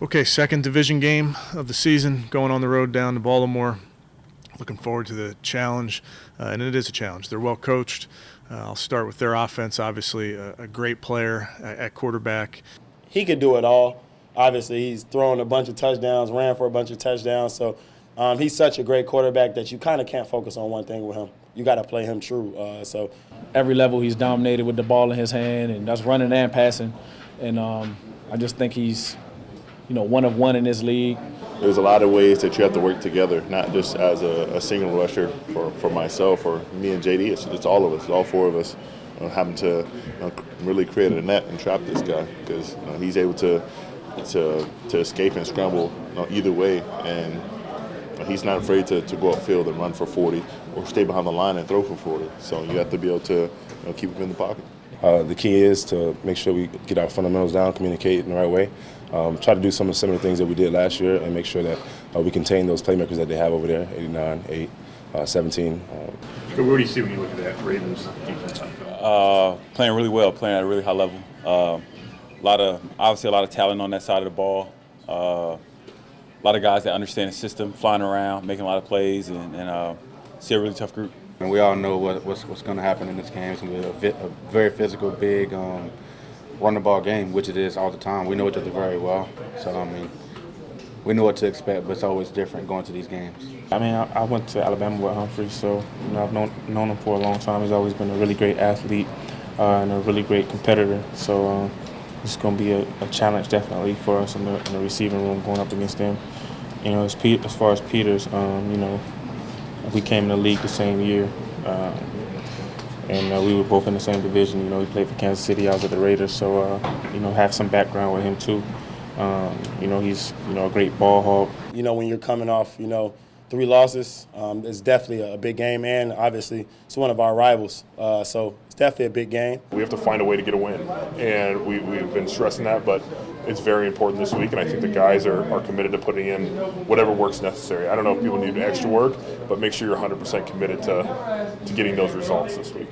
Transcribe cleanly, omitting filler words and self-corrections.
Okay, second division game of the season, going on the road down to Baltimore. Looking forward to the challenge, and it is a challenge. They're well coached. I'll start with their offense, obviously a great player at quarterback. He could do it all. Obviously, he's thrown a bunch of touchdowns, ran for a bunch of touchdowns. So he's such a great quarterback that you kind of can't focus on one thing with him. You got to play him true. So every level he's dominated with the ball in his hand, and that's running and passing. And I just think he's, one of one in this league. There's a lot of ways that you have to work together, not just as a single rusher for myself or me and JD. It's all of us, all four of us, having to really create a net and trap this guy because he's able to escape and scramble either way, and he's not afraid to go upfield and run for 40 or stay behind the line and throw for 40. So you have to be able to keep him in the pocket. The key is to make sure we get our fundamentals down, communicate in the right way, try to do some of the similar things that we did last year and make sure that we contain those playmakers that they have over there, 89, 8, 17. What do you see when you look at that Ravens defense? Playing really well, playing at a really high level. Obviously a lot of talent on that side of the ball. A lot of guys that understand the system, flying around, making a lot of plays, and see a really tough group. And we all know what's going to happen in this game. It's going to be a very physical, big run the ball game, which it is all the time. We know each other very well. So, we know what to expect, but it's always different going to these games. I went to Alabama with Humphrey, so I've known him for a long time. He's always been a really great athlete and a really great competitor. So it's going to be a challenge definitely for us in the receiving room going up against them. As far as Peters, we came in the league the same year, and we were both in the same division. He played for Kansas City. I was at the Raiders, so have some background with him too. He's a great ball hawk. when you're coming off 3 losses, it's definitely a big game, and obviously it's one of our rivals. So it's definitely a big game. We have to find a way to get a win, and we've been stressing that, but it's very important this week, and I think the guys are committed to putting in whatever work's necessary. I don't know if people need extra work, but make sure you're 100% committed to getting those results this week.